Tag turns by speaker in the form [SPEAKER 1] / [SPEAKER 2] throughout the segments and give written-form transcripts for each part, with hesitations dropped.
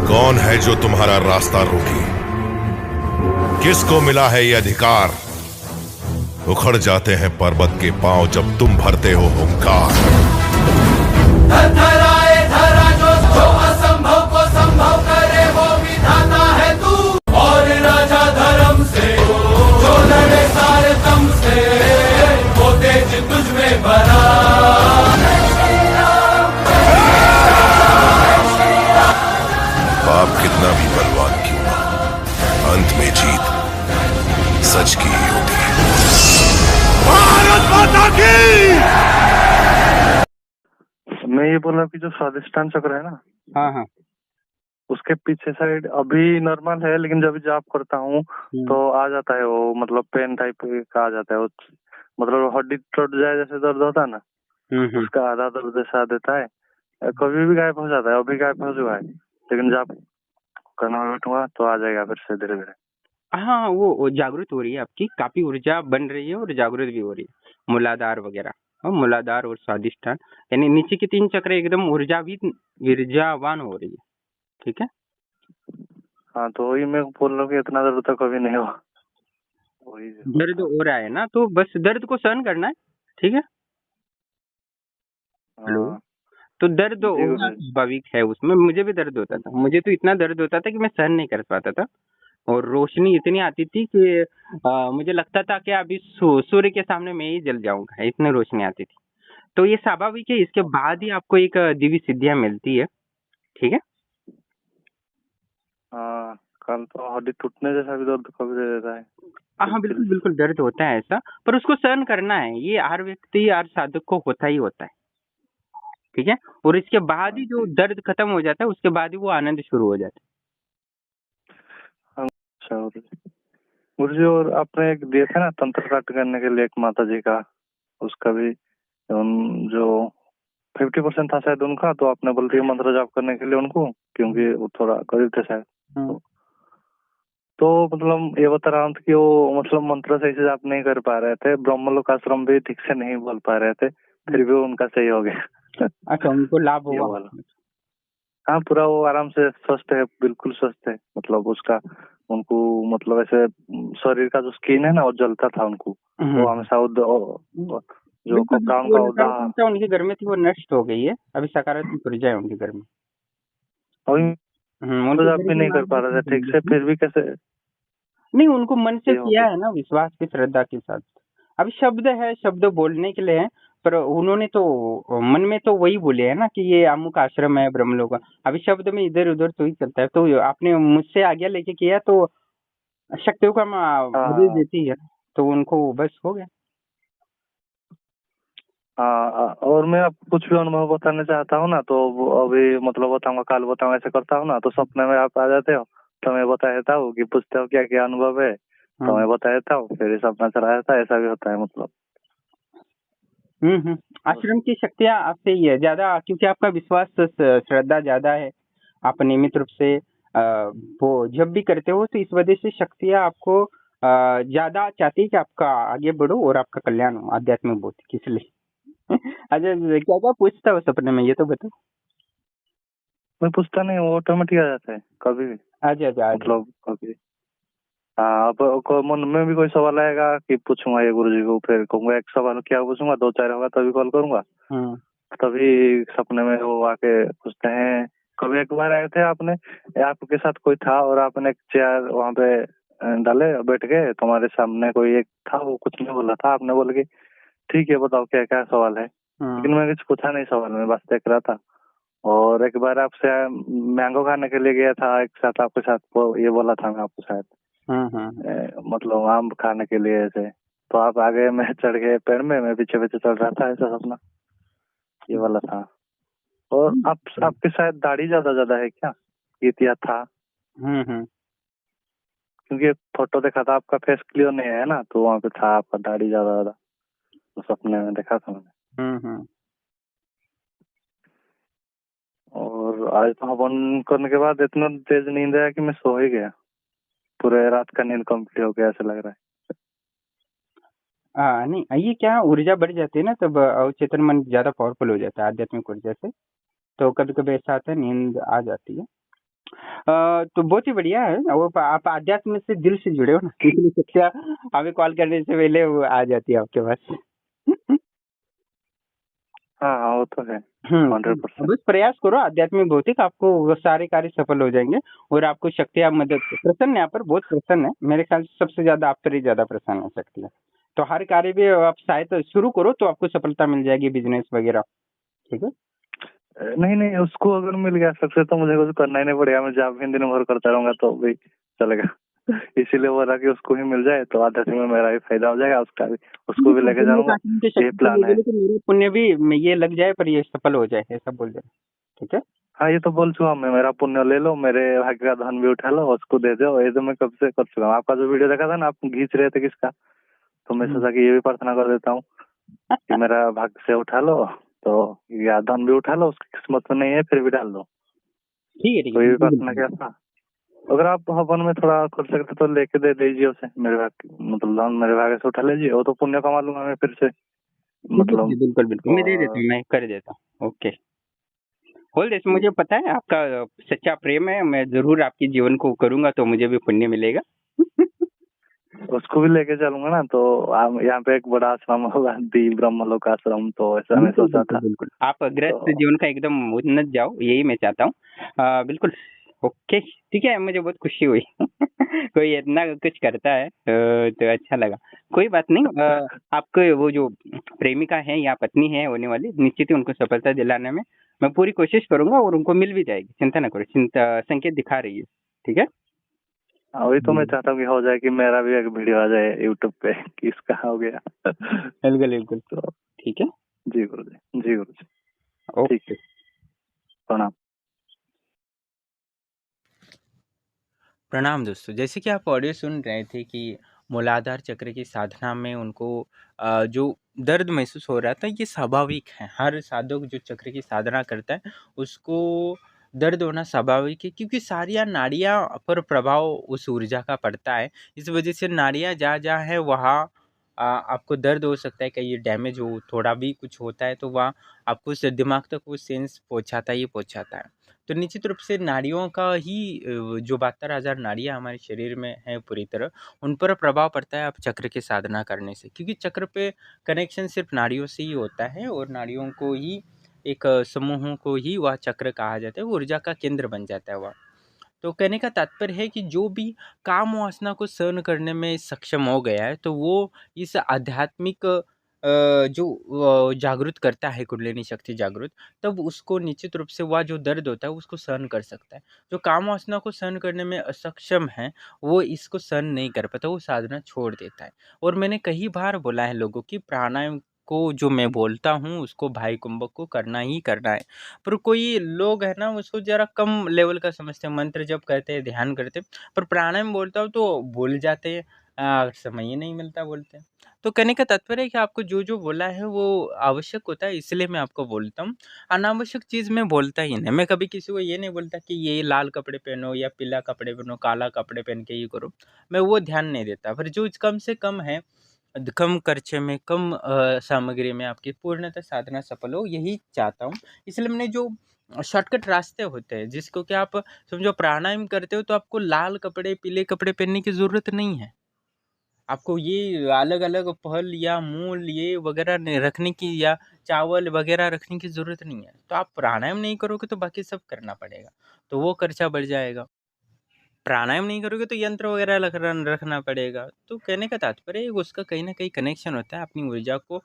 [SPEAKER 1] कौन है जो तुम्हारा रास्ता रोके? किसको मिला है ये अधिकार? उखड़ जाते हैं पर्वत के पांव जब तुम भरते हो हुंकार।
[SPEAKER 2] धराए धरा जो असंभव को संभव करे वो विधाता है तू। और राजा धर्म से जो लड़े सारे दम से वो तेज तुझ में भरा।
[SPEAKER 1] पाप कितना भी बलवान क्यों ना, अंत में जीत सच की ही होती है। भारत माता की।
[SPEAKER 3] मैं ये बोल रहा हूँ कि जो स्वादिष्टान चक्र है ना,
[SPEAKER 4] हाँ हाँ।
[SPEAKER 3] उसके पीछे साइड अभी नॉर्मल है, लेकिन जब जाप करता हूँ तो आ जाता है वो, मतलब पेन टाइप का आ जाता है वो, मतलब हड्डी टूट जाए जैसे दर्द होता है ना, उसका आधा दर्द जैसा देता है। कभी भी गायब हो जाता है, अभी गायब हो चुका है, लेकिन जाप करना बैठूंगा तो आ जाएगा फिर से धीरे धीरे।
[SPEAKER 4] हाँ, वो जागृत हो रही है, आपकी काफी ऊर्जा बन रही है और जागृत भी हो रही है। मूलाधार वगैरह, मूलाधार और स्वादिष्ठान, यानी नीचे की 3 चक्र एकदम ऊर्जावान हो रही है। ठीक है।
[SPEAKER 3] हाँ, तो वही मैं बोल रहा हूँ कि इतना दर्द तो कभी नहीं हुआ। वही
[SPEAKER 4] दर्द हो रहा है ना, तो बस दर्द को सहन करना है। ठीक है। हेलो।
[SPEAKER 3] हाँ
[SPEAKER 4] तो दर्द
[SPEAKER 3] जी
[SPEAKER 4] होना
[SPEAKER 3] गुरुजी।
[SPEAKER 4] स्वाभाविक है, उसमें मुझे भी दर्द होता था। मुझे तो इतना दर्द होता था कि मैं सहन नहीं कर पाता था, और रोशनी इतनी आती थी कि मुझे लगता था कि अभी सूर्य के सामने मैं ही जल जाऊंगा, इतनी रोशनी आती थी। तो ये स्वाभाविक है, इसके बाद ही आपको एक दिव्य सिद्धियां मिलती है। ठीक है।
[SPEAKER 3] हाँ, कल तो हड्डी टूटने जैसा भी दर्द कभी दे देता है।
[SPEAKER 4] हाँ, बिल्कुल बिल्कुल दर्द होता है ऐसा, पर उसको सहन करना है। ये हर व्यक्ति, हर साधक को होता ही होता है। ठीक है। और इसके बाद ही जो दर्द खत्म हो जाता है, उसके बाद ही वो आनंद शुरू हो जाता
[SPEAKER 3] अच्छा गुरुजी, और आपने एक दिया था ना तंत्र पाठ करने के लिए एक माता जी का, उसका भी जो 50% था शायद उनका, तो आपने बोल दिया मंत्र जाप करने के लिए उनको, क्योंकि वो थोड़ा करीब थे शायद।
[SPEAKER 4] है।
[SPEAKER 3] तो मतलब ये बता रहा हूँ कि वो मतलब मंत्र सही से जाप नहीं कर पा रहे थे, ब्रह्मलोक आश्रम भी ठीक से नहीं बोल पा रहे थे, फिर भी उनका सही हो गया।
[SPEAKER 4] अच्छा, उनको लाभ
[SPEAKER 3] ये
[SPEAKER 4] हुआ।
[SPEAKER 3] वाला, हाँ पूरा वो आराम से स्वस्थ है, बिल्कुल स्वस्थ है। मतलब उसका उनको मतलब ऐसे शरीर का जो स्किन है ना वो जलता था उनको, वो हमेशा जो
[SPEAKER 4] बिल्कुल
[SPEAKER 3] कपड़ा
[SPEAKER 4] बिल्कुल,
[SPEAKER 3] उनका
[SPEAKER 4] वो
[SPEAKER 3] उदा।
[SPEAKER 4] नकारात्मकता उनके घर में थी, वो नष्ट हो गई है। अभी सकारात्मक ऊर्जा है उनके घर में।
[SPEAKER 3] अभी तो
[SPEAKER 4] उनके
[SPEAKER 3] जाप
[SPEAKER 4] घर
[SPEAKER 3] भी
[SPEAKER 4] में
[SPEAKER 3] नहीं
[SPEAKER 4] माँ
[SPEAKER 3] कर पा
[SPEAKER 4] बहुत
[SPEAKER 3] रहे थे ठीक
[SPEAKER 4] बदली
[SPEAKER 3] से,
[SPEAKER 4] थी।
[SPEAKER 3] फिर भी कैसे
[SPEAKER 4] नहीं, उनको मन से
[SPEAKER 3] ये हो
[SPEAKER 4] किया
[SPEAKER 3] गया।
[SPEAKER 4] है ना, विश्वास की श्रद्धा के साथ। अभी शब्द है, शब्द बोलने के लिए है, पर उन्होंने तो मन में तो वही बोले है ना कि ये अमुक आश्रम है ब्रह्मलोक का। अभी शब्द में इधर उधर तो ही चलता है। तो आपने मुझसे आज्ञा लेके किया, तो शक्तियों का आदेश
[SPEAKER 3] हाँ
[SPEAKER 4] देती है, तो उनको बस हो गया।
[SPEAKER 3] हाँ, और मैं आपको कुछ भी अनुभव बताना चाहता हूँ ना, तो वो अभी मतलब बताऊंगा, कल बताऊंगा, ऐसे करता हूँ ना, तो सपने में आप आ जाते हो, तो मैं बता देता हूँ कि पूछते हो क्या क्या अनुभव है, तो मैं बता देता हूँ, फिर सपना चला जाता है। ऐसा भी होता है मतलब।
[SPEAKER 4] आश्रम की शक्तियां आपसे ही है ज्यादा, क्योंकि आपका विश्वास श्रद्धा ज्यादा है। आप नियमित रूप से वो जब भी करते हो, तो इस वजह से शक्तियां आपको ज्यादा चाहती है कि आपका आगे बढ़ो और आपका कल्याण हो आध्यात्मिक भौतिक, इसलिए। अच्छा, क्या क्या पूछता हो सपने में, ये तो बताओ।
[SPEAKER 3] मैं पूछता नहीं, वो ऑटोमेटिक आ जाता है कभी भी,
[SPEAKER 4] अच्छा अच्छा अच्छा।
[SPEAKER 3] मतलब कभी। हाँ, अब मन में भी कोई सवाल आएगा कि पूछूंगा ये गुरुजी को, फिर कहूंगा एक सवाल क्या पूछूंगा, 2-4 होगा तभी कॉल करूंगा, तभी सपने में वो आके पूछते हैं। कभी एक बार आए थे आपने, आपके साथ कोई था और आपने एक चेयर वहाँ पे डाले, बैठ गए, तुम्हारे सामने कोई एक था, वो कुछ नहीं बोला था, आपने बोला कि ठीक है बताओ क्या क्या सवाल है, लेकिन मैं कुछ पूछा नहीं सवाल में, बस देख रहा था। और एक बार आपसे मैंगो खाने के लिए गया था एक साथ, आपके साथ ये बोला था मैं आपको शायद, मतलब आम खाने के लिए ऐसे, तो आप आगे, मैं चढ़ गए पेड़ में, मैं पीछे पीछे चढ़ रहा था, ऐसा सपना ये वाला था। और आपके शायद दाढ़ी ज्यादा ज्यादा है क्या, ये किया था? क्योंकि फोटो देखा था, आपका फेस क्लियर नहीं है ना, तो वहाँ पे था आपका दाढ़ी ज्यादा ज्यादा, तो सपने में देखा था मैंने। और आज तो हवन करने के बाद इतना तेज नींद आया कि मैं सो ही गया, पूरे रात का नींद कंप्लीट हो गया ऐसा लग रहा है।
[SPEAKER 4] नहीं, ये क्या ऊर्जा बढ़ जाती है ना, तब अवचेतन मन ज्यादा पावरफुल हो जाता है आध्यात्मिक ऊर्जा से। तो कभी कभी ऐसा आता है, नींद आ जाती है। तो बहुत ही बढ़िया है वो, आप आध्यात्म से दिल से जुड़े हो ना, इसलिए शिक्षा हमें कॉल करने से पहले वो आ जाती है आपके पास।
[SPEAKER 3] हाँ हाँ, वो तो है
[SPEAKER 4] हम्म,
[SPEAKER 3] 100%।
[SPEAKER 4] बस प्रयास करो आध्यात्मिक भौतिक, आपको वो सारे कार्य सफल हो जाएंगे और आपको शक्तियाँ मदद प्रसन्न है, यहाँ पर बहुत प्रसन्न है, मेरे ख्याल से सबसे ज्यादा आप पर ही ज्यादा प्रसन्न है शक्ति है। तो हर कार्य भी आप शायद शुरू करो तो आपको सफलता मिल जाएगी, बिजनेस वगैरह। ठीक है।
[SPEAKER 3] नहीं नहीं, उसको अगर मिल गया सक्सेस तो मुझे कुछ करना ही नहीं पड़ेगा, मैं जब भी दिन भर करता रहूंगा तो भी चलेगा। इसीलिए बोला कि उसको ही मिल जाए तो आध्यात्मिक में मेरा भी फायदा हो जाएगा, उसका भी, उसको भी लेके जाऊंगा, ये प्लान है।
[SPEAKER 4] तो मेरे पुण्य भी ये लग जाए पर ये सफल हो जाए, ऐसा बोल दे। ठीक है।
[SPEAKER 3] हाँ, ये तो बोल चुका मैं, मेरा पुण्य ले लो, मेरे भाग्य का धन भी उठा लो, उसको दे दो, ये तो मैं कब से कर चुका हूँ। आपका जो वीडियो देखा था ना, आप खींच रहे थे किसका, तो मैं सोचा कि ये भी प्रार्थना कर देता हूँ कि मेरा भाग्य से उठा लो, तो या धन भी उठा लो, उसकी किस्मत में नहीं है फिर भी डाल दो।
[SPEAKER 4] ठीक है, ठीक
[SPEAKER 3] तो ये
[SPEAKER 4] है,
[SPEAKER 3] भी प्रार्थना किया था। अगर आप हवन में थोड़ा कर सकते तो लेके दे दीजिए उसे, मेरे भाग मतलब धन मेरे भाग्य से उठा लीजिए, वो तो पुण्य कमा लूंगा मैं फिर से, मतलब।
[SPEAKER 4] बिल्कुल बिल्कुल, मैं दे देता
[SPEAKER 3] और
[SPEAKER 4] हूँ, मैं कर देता हूँ। ओके। होल देश, मुझे पता है आपका सच्चा प्रेम है, मैं जरूर आपके जीवन को करूंगा तो मुझे भी पुण्य मिलेगा।
[SPEAKER 3] उसको भी लेके चलूंगा ना, तो यहाँ पे एक बड़ा आश्रम होगा, दी ब्रह्मलोक आश्रम, तो ऐसा मैं
[SPEAKER 4] बिल्कुल
[SPEAKER 3] सोचा
[SPEAKER 4] बिल्कुल
[SPEAKER 3] था।
[SPEAKER 4] बिल्कुल, आप गृहस्थ
[SPEAKER 3] तो
[SPEAKER 4] जीवन का एकदम उन्नत जाओ, यही मैं चाहता हूँ। बिल्कुल। ओके, ठीक है, मुझे बहुत खुशी हुई। कोई इतना कुछ करता है तो अच्छा लगा। कोई बात नहीं, आपके वो जो प्रेमिका है या पत्नी है होने वाली, निश्चित ही उनको सफलता दिलाने में मैं पूरी कोशिश करूंगा और उनको मिल भी जाएगी, चिंता ना करो, चिंता संकेत दिखा रही है। ठीक है।
[SPEAKER 3] वही तो मैं चाहता हूँ कि हो जाए, कि मेरा भी एक वीडियो आ जाए यूट्यूब पे कि इसका हो गया।
[SPEAKER 4] बिल्कुल बिल्कुल।
[SPEAKER 3] तो
[SPEAKER 4] ठीक है।
[SPEAKER 3] जी गुरु जी, जी गुरु जी, ठीक
[SPEAKER 4] ओके।
[SPEAKER 3] है, प्रणाम।
[SPEAKER 4] प्रणाम दोस्तों, जैसे कि आप ऑडियो सुन रहे थे कि मूलाधार चक्र की साधना में उनको जो दर्द महसूस हो रहा था, ये स्वाभाविक है। हर साधक जो चक्र की साधना करता है उसको दर्द होना स्वाभाविक है, क्योंकि सारी नाड़ियाँ पर प्रभाव उस ऊर्जा का पड़ता है। इस वजह से नाड़ियाँ जहाँ जहाँ है वहाँ आपको दर्द हो सकता है, कहीं डैमेज हो, थोड़ा भी कुछ होता है तो वहाँ आपको उस दिमाग तक वो सेंस पहुँचाता ही पहुँचाता है। तो निश्चित रूप से नाड़ियों का ही जो 72,000 नाड़ियाँ हमारे शरीर में हैं पूरी तरह, उन पर प्रभाव पड़ता है आप चक्र की साधना करने से, क्योंकि चक्र पे कनेक्शन सिर्फ नाड़ियों से ही होता है और नाड़ियों को ही एक समूहों को ही वह चक्र कहा जाता है, वो ऊर्जा का केंद्र बन जाता है वह। तो कहने का तात्पर्य है कि जो भी काम वासना को सहन करने में सक्षम हो गया है, तो वो इस आध्यात्मिक जो जागृत करता है, कुंडलिनी शक्ति जागृत, तब उसको निश्चित रूप से वह जो दर्द होता है उसको सहन कर सकता है। जो काम वासना को सहन करने में असक्षम है, वो इसको सहन नहीं कर पाता, वो साधना छोड़ देता है। और मैंने कई बार बोला है लोगों की, प्राणायाम को जो मैं बोलता हूँ उसको भाई कुंभक को करना ही करना है। पर कोई लोग है ना उसको जरा कम लेवल का समझते हैं, मंत्र जप करते हैं, ध्यान करते हैं, पर प्राणायाम बोलता हूँ तो भूल जाते हैं, समय ही नहीं मिलता बोलते हैं। तो कहने का तात्पर्य है कि आपको जो जो बोला है वो आवश्यक होता है, इसलिए मैं आपको बोलता हूँ। अनावश्यक चीज़ मैं बोलता ही नहीं। मैं कभी किसी को ये नहीं बोलता कि ये लाल कपड़े पहनो या पीला कपड़े पहनो, काला कपड़े पहन के ये करो, मैं वो ध्यान नहीं देता। पर जो कम से कम है, कम खर्चे में, कम सामग्री में आपकी पूर्णतः साधना सफल हो, यही चाहता हूँ। इसलिए मैंने जो शॉर्टकट रास्ते होते हैं, जिसको कि आप समझो प्राणायाम करते हो तो आपको लाल कपड़े, पीले कपड़े पहनने की ज़रूरत नहीं है। आपको ये अलग-अलग फल या मूल ये वगैरह रखने की या चावल वगैरह रखने की ज़रूरत नहीं है। तो आप प्राणायाम नहीं करोगे तो बाकी सब करना पड़ेगा, तो वो खर्चा बढ़ जाएगा। प्राणायाम नहीं करोगे तो यंत्र वगैरह रखना पड़ेगा। तो कहने का तात्पर्य है उसका कहीं न कहीं कनेक्शन होता है अपनी ऊर्जा को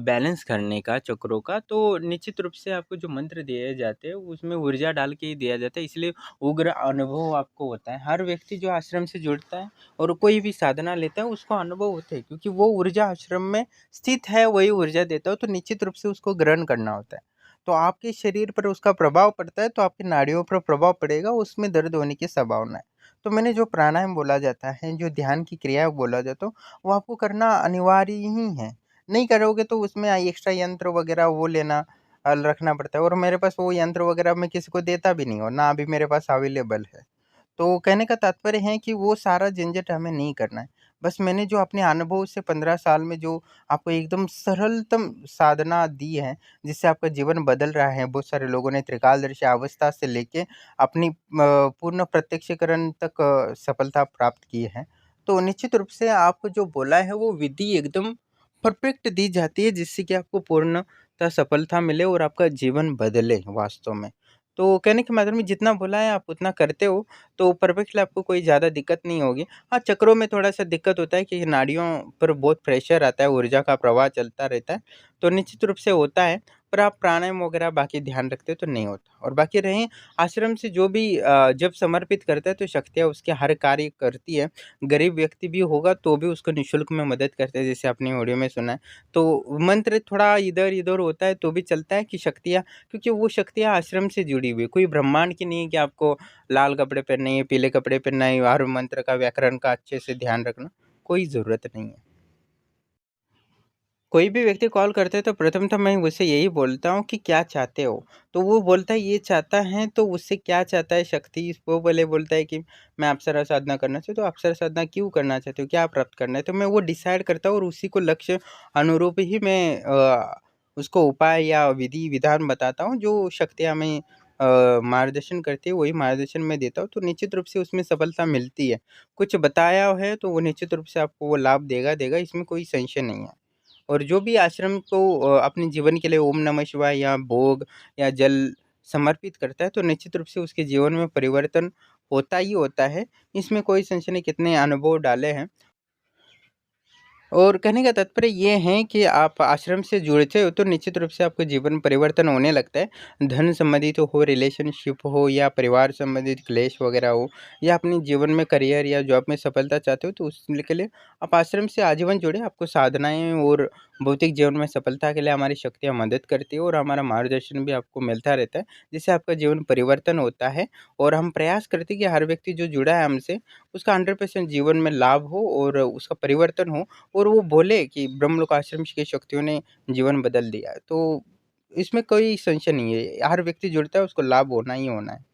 [SPEAKER 4] बैलेंस करने का, चक्रों का। तो निश्चित रूप से आपको जो मंत्र दिए जाते हैं उसमें ऊर्जा डाल के ही दिया जाता है, इसलिए उग्र अनुभव आपको होता है। हर व्यक्ति जो आश्रम से जुड़ता है और कोई भी साधना लेता है उसको अनुभव होते हैं, क्योंकि वो ऊर्जा आश्रम में स्थित है, वही ऊर्जा देता है, तो निश्चित रूप से उसको ग्रहण करना होता है। तो आपके शरीर पर उसका प्रभाव पड़ता है तो आपकी नाड़ियों पर प्रभाव पड़ेगा, उसमें दर्द होने की संभावना है। तो मैंने जो प्राणायाम बोला जाता है, जो ध्यान की क्रिया बोला जाता है, वो आपको करना अनिवार्य ही है। नहीं करोगे तो उसमें एक्स्ट्रा यंत्र वगैरह वो लेना रखना पड़ता है, और मेरे पास वो यंत्र वगैरह मैं किसी को देता भी नहीं हूँ, ना अभी मेरे पास अवेलेबल है। तो कहने का तात्पर्य है कि वो सारा झंझट हमें नहीं करना है। बस मैंने जो अपने अनुभव से 15 साल में जो आपको एकदम सरलतम साधना दी है, जिससे आपका जीवन बदल रहा है। बहुत सारे लोगों ने त्रिकालदर्शी अवस्था से लेके अपनी पूर्ण प्रत्यक्षीकरण तक सफलता प्राप्त की है। तो निश्चित रूप से आपको जो बोला है वो विधि एकदम परफेक्ट दी जाती है, जिससे कि आपको पूर्णतः सफलता मिले और आपका जीवन बदले वास्तव में। तो कहने के मतलब में जितना बोला है आप उतना करते हो, तो परफेक्टली आपको कोई ज़्यादा दिक्कत नहीं होगी। हाँ, चक्रों में थोड़ा-सा दिक्कत होता है कि नाड़ियों पर बहुत प्रेशर आता है, ऊर्जा का प्रवाह चलता रहता है, तो निश्चित रूप से होता है। पर आप प्राणायाम वगैरह बाकी ध्यान रखते हो तो नहीं होता। और बाकी रहे आश्रम से जो भी जब समर्पित करता है तो शक्तियाँ उसके हर कार्य करती है। गरीब व्यक्ति भी होगा तो भी उसको निःशुल्क में मदद करते हैं, जैसे आपने ऑडियो में सुना है। तो मंत्र थोड़ा इधर-इधर होता है तो भी चलता है कि शक्तियाँ, क्योंकि वो शक्तियाँ आश्रम से जुड़ी हुई है, कोई ब्रह्मांड की नहीं है कि आपको लाल कपड़े पहनने हैं, पीले कपड़े पहनना है, हर मंत्र का व्याकरण का अच्छे से ध्यान रखना, कोई ज़रूरत नहीं है। कोई भी व्यक्ति कॉल करता है तो प्रथमतः मैं उससे यही बोलता हूँ कि क्या चाहते हो? तो वो बोलता है ये चाहता है, तो उससे क्या चाहता है शक्ति, वो भले बोलता है कि मैं अप्सरा साधना करना चाहता हूँ, तो अप्सरा साधना क्यों करना चाहते हो? क्या प्राप्त करना है? तो मैं वो डिसाइड करता हूँ और उसी को लक्ष्य अनुरूप ही मैं उसको उपाय या विधि-विधान बताता हूँ, जो शक्तियाँ हमें मार्गदर्शन करती है, वही मार्गदर्शन मैं देता हूँ, तो निश्चित रूप से उसमें सफलता मिलती है। कुछ बताया है तो वो निश्चित रूप से आपको वो लाभ देगा, इसमें कोई संशय नहीं है। और जो भी आश्रम को अपने जीवन के लिए ओम नमः शिवाय या भोग या जल समर्पित करता है, तो निश्चित रूप से उसके जीवन में परिवर्तन होता ही होता है। इसमें कोई संशय नहीं, कितने अनुभव डाले हैं। और कहने का तात्पर्य ये है कि आप आश्रम से जुड़ते हो तो निश्चित रूप से आपको जीवन परिवर्तन होने लगता है। धन संबंधित हो, रिलेशनशिप हो या परिवार संबंधित क्लेश वगैरह हो, या अपने जीवन में करियर या जॉब में सफलता चाहते हो, तो उसके लिए आप आश्रम से आजीवन जुड़े। आपको साधनाएँ और भौतिक जीवन में सफलता के लिए हमारी शक्तियाँ मदद करती है और हमारा मार्गदर्शन भी आपको मिलता रहता है, जिससे आपका जीवन परिवर्तन होता है। और हम प्रयास करते हैं कि हर व्यक्ति जो जुड़ा है हमसे, उसका 100% जीवन में लाभ हो और उसका परिवर्तन हो, और वो बोले कि ब्रह्मलोक आश्रम की शक्तियों ने जीवन बदल दिया है। तो इसमें कोई संशय नहीं है, हर व्यक्ति जुड़ता है उसको लाभ होना ही होना है।